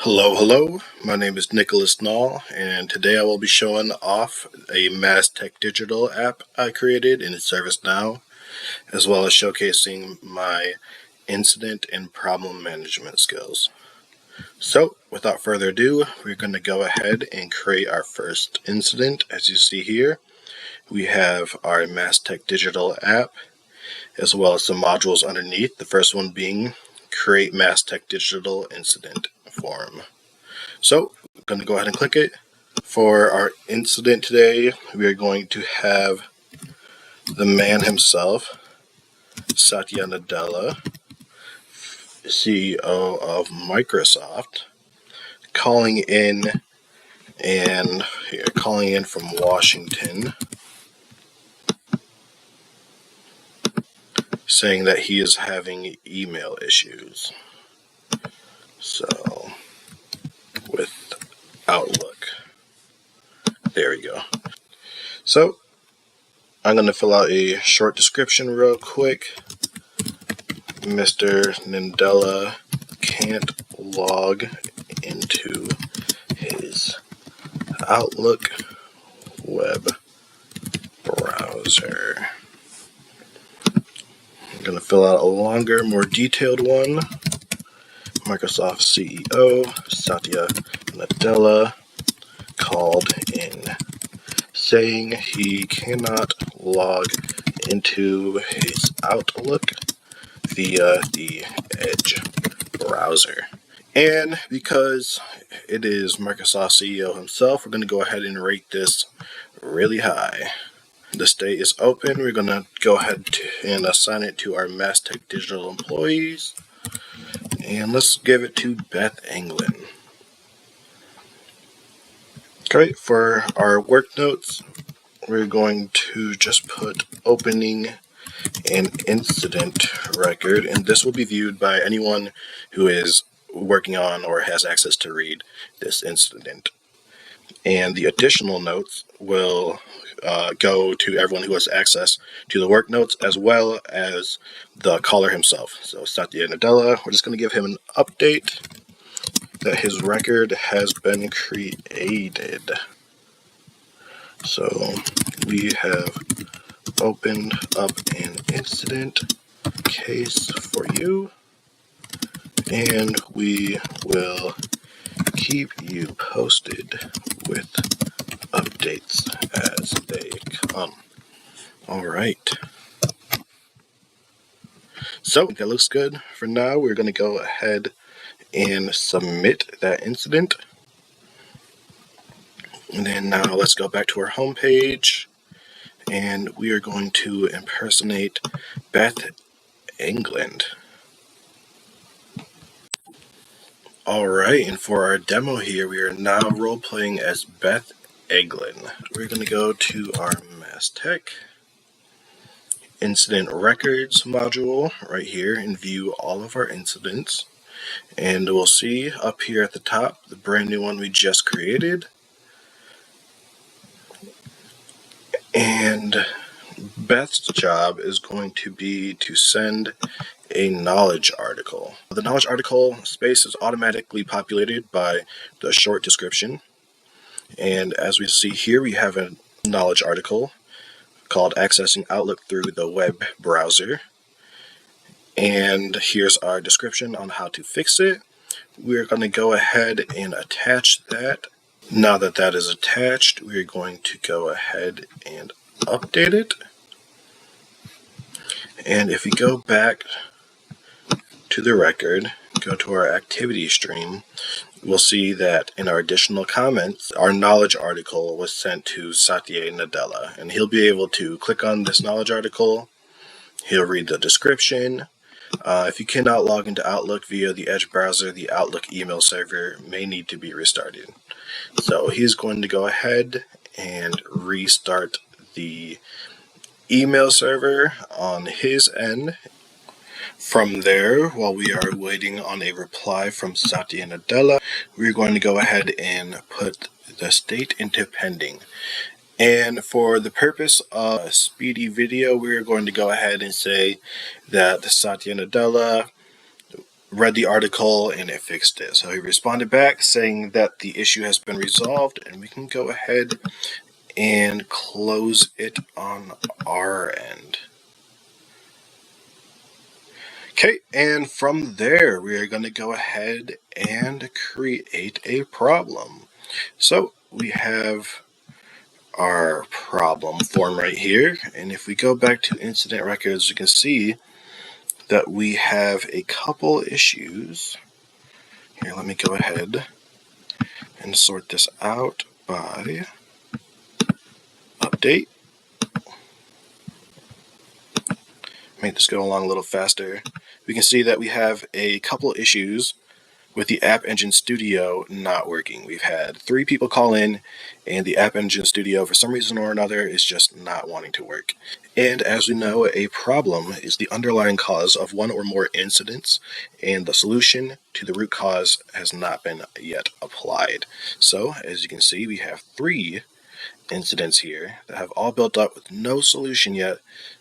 Hello, my name is Nicholas Nall, and today I will be showing off a Mastech digital app I created in ServiceNow, as well as showcasing my incident and problem management skills. So, without further ado, we're going to go ahead and create our first incident. As you see here, we have our Mastech digital app, as well as some modules underneath, the first one being Create Mastech Digital Incident Form. So I'm going to go ahead and click it. For our incident today, we are going to have the man himself, Satya Nadella, CEO of Microsoft, calling in from Washington, saying that he is having email issues. So with Outlook. There we go. So I'm going to fill out a short description real quick. Mr. Nadella can't log into his Outlook web browser. I'm going to fill out a longer, more detailed one. Microsoft CEO Satya Nadella called in saying he cannot log into his Outlook via the Edge browser. And because it is Microsoft CEO himself, we're going to go ahead and rate this really high. The state is open. We're going to go ahead and assign it to our Mastech digital employees. And let's give it to Beth England. Okay, for our work notes, we're going to just put opening an incident record, and this will be viewed by anyone who is working on or has access to read this incident. And the additional notes will go to everyone who has access to the work notes as well as the caller himself. So Satya Nadella, we're just going to give him an update that his record has been created. So we have opened up an incident case for you, and we will keep you posted with updates as they come. All right. So that looks good for now. We're going to go ahead and submit that incident. And then now let's go back to our home page, and we are going to impersonate Beth England. Alright, and for our demo here, we are now role-playing as Beth England. We're going to go to our Mastech Incident Records module right here and view all of our incidents. And we'll see up here at the top the brand new one we just created. And Beth's job is going to be to send a knowledge article. The knowledge article space is automatically populated by the short description. And as we see here, we have a knowledge article called Accessing Outlook Through the Web Browser. And here's our description on how to fix it. We're going to go ahead and attach that. Now that that is attached, we're going to go ahead and update it. And if we go back to the record, go to our activity stream, we'll see that in our additional comments, our knowledge article was sent to Satya Nadella, and he'll be able to click on this knowledge article. He'll read the description. If you cannot log into Outlook via the Edge browser, the Outlook email server may need to be restarted. So he's going to go ahead and restart the email server on his end. From there, while we are waiting on a reply from Satya Nadella, we're going to go ahead and put the state into pending. And for the purpose of a speedy video, we're going to go ahead and say that Satya Nadella read the article and it fixed it. So he responded back saying that the issue has been resolved and we can go ahead and close it on our end. Okay, and from there we are going to go ahead and create a problem. So we have our problem form right here, and if we go back to incident records, you can see that we have a couple issues. Here, let me go ahead and sort this out by update. Make this go along a little faster. We can see that we have a couple issues with the App Engine Studio not working. We've had 3 people call in, and the App Engine Studio, for some reason or another, is just not wanting to work. And as we know, a problem is the underlying cause of one or more incidents, and the solution to the root cause has not been yet applied. So, as you can see, we have 3 incidents here that have all built up with no solution yet.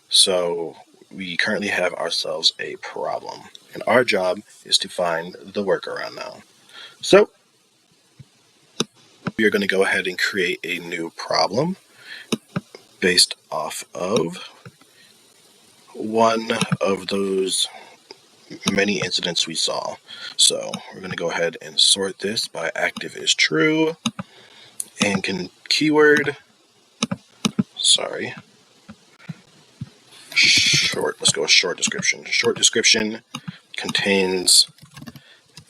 So we currently have ourselves a problem, and our job is to find the workaround now. So we are going to go ahead and create a new problem based off of one of those many incidents we saw. So we're going to go ahead and sort this by active is true, and let's go with short description. Short description contains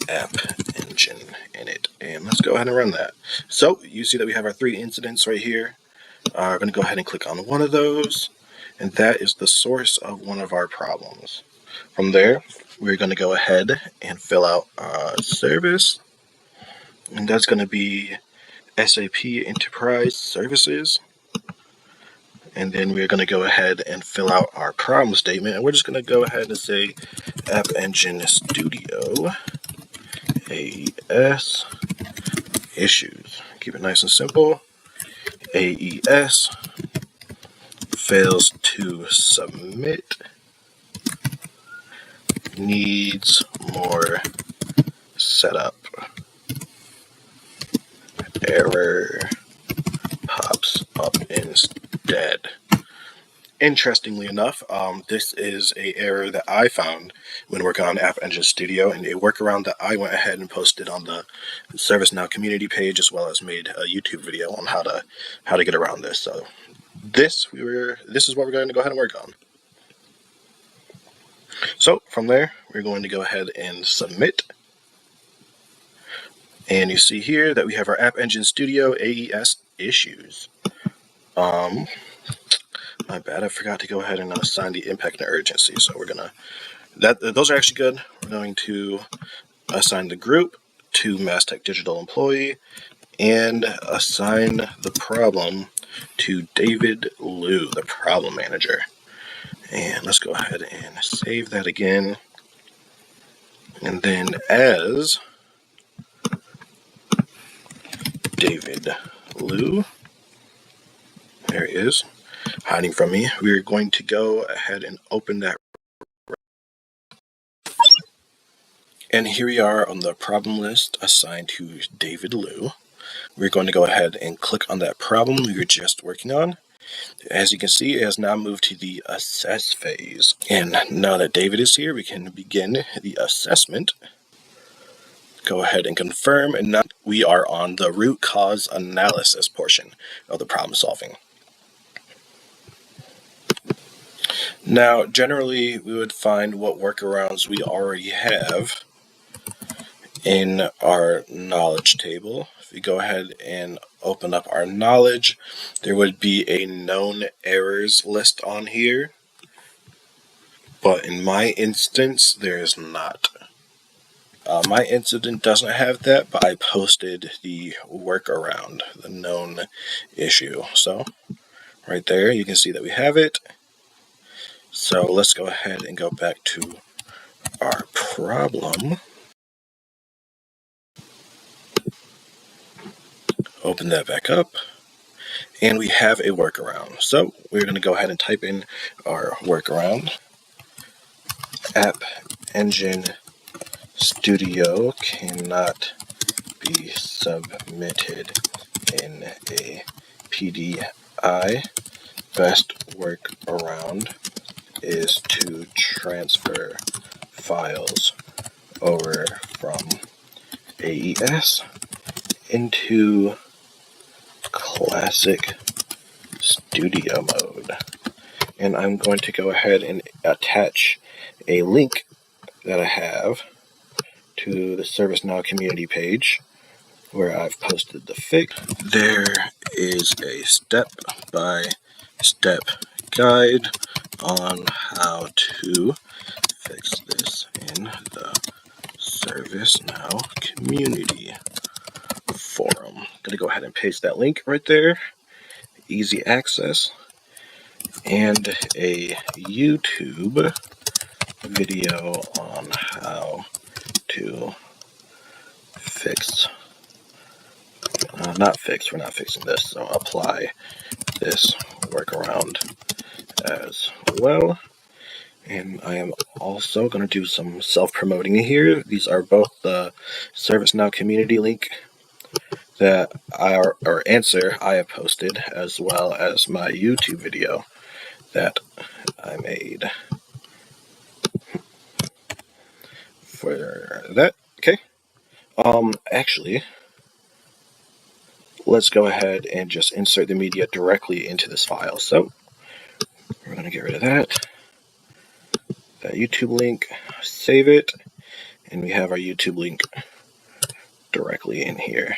App Engine in it, and let's go ahead and run that. So you see that we have our 3 incidents right here. We're going to go ahead and click on one of those, and that is the source of one of our problems. From there, we're going to go ahead and fill out our service, and that's going to be SAP Enterprise Services. And then we're going to go ahead and fill out our problem statement, and we're just going to go ahead and say App Engine Studio AES issues. Keep it nice and simple. AES fails to submit, needs more setup, error pops up instead. Interestingly enough, this is an error that I found when working on App Engine Studio, and a workaround that I went ahead and posted on the ServiceNow community page, as well as made a YouTube video on how to get around this. So this is what we're going to go ahead and work on. So from there, we're going to go ahead and submit. And you see here that we have our App Engine Studio AES issues. My bad, I forgot to go ahead and assign the impact and urgency. So we're gonna, those are actually good. We're going to assign the group to Mastech Digital Employee and assign the problem to David Liu, the problem manager. And let's go ahead and save that again. And then as David Liu, there he is, hiding from me, we're going to go ahead and open that. And here we are on the problem list assigned to David Liu. We're going to go ahead and click on that problem we were just working on. As you can see, it has now moved to the assess phase. And now that David is here, we can begin the assessment. Go ahead and confirm, and now we are on the root cause analysis portion of the problem solving. Now, generally, we would find what workarounds we already have in our knowledge table. If we go ahead and open up our knowledge, there would be a known errors list on here. But in my instance, there is not. My incident doesn't have that, but I posted the workaround, the known issue. So right there, you can see that we have it. So let's go ahead and go back to our problem. Open that back up. And we have a workaround. So we're going to go ahead and type in our workaround. App Engine Studio cannot be submitted in a PDI. Best workaround is to transfer files over from AES into classic studio mode. And I'm going to go ahead and attach a link that I have to the ServiceNow community page where I've posted the fix. There is a step-by-step guide on how to fix this in the ServiceNow community forum. I'm going to go ahead and paste that link right there. Easy access. And a YouTube video on how to fix, we're not fixing this, so apply this workaround as well. And I am also going to do some self-promoting here. These are both the ServiceNow community link that answer I have posted, as well as my YouTube video that I made for that. Okay. Actually, let's go ahead and just insert the media directly into this file. So we're going to get rid of that YouTube link, save it, and we have our YouTube link directly in here.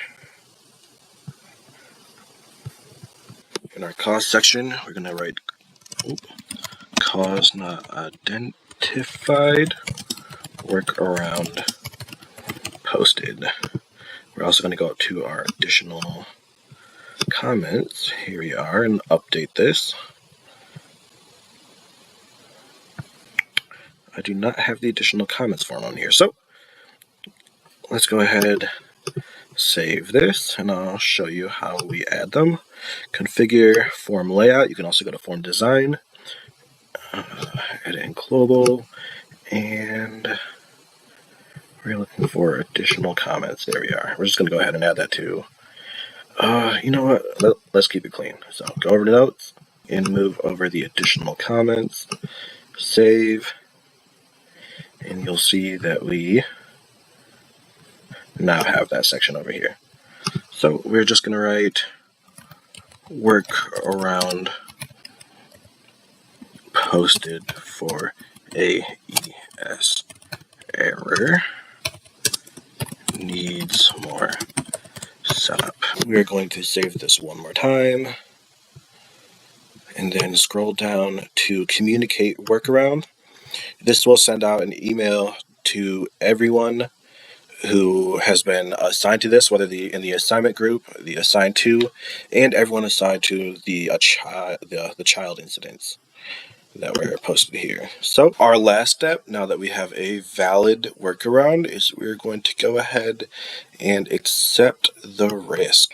In our cause section, we're going to write cause not identified, workaround posted. We're also going to go up to our additional comments. Here we are, and update this. I do not have the additional comments form on here, so let's go ahead, save this, and I'll show you how we add them. Configure form layout. You can also go to form design, edit in global, and we're looking for additional comments. There we are. We're just going to go ahead and add that to, you know what, let's keep it clean. So go over to notes and move over the additional comments, save, and you'll see that we now have that section over here. So we're just going to write workaround posted for AES error needs more setup. We're going to save this one more time and then scroll down to communicate workaround. This will send out an email to everyone who has been assigned to this, whether in the assignment group, the assigned to, and everyone assigned to the child incidents that were posted here. So our last step, now that we have a valid workaround, is we're going to go ahead and accept the risk.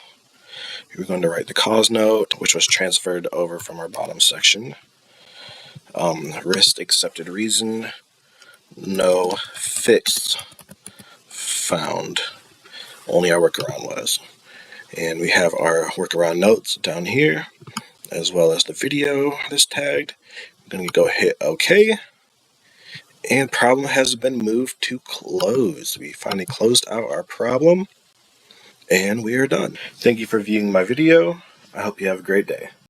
We're going to write the cause note, which was transferred over from our bottom section. Risk accepted reason, no fix found. Only our workaround was. And we have our workaround notes down here, as well as the video that's tagged. I'm going to go hit OK. And problem has been moved to close. We finally closed out our problem, and we are done. Thank you for viewing my video. I hope you have a great day.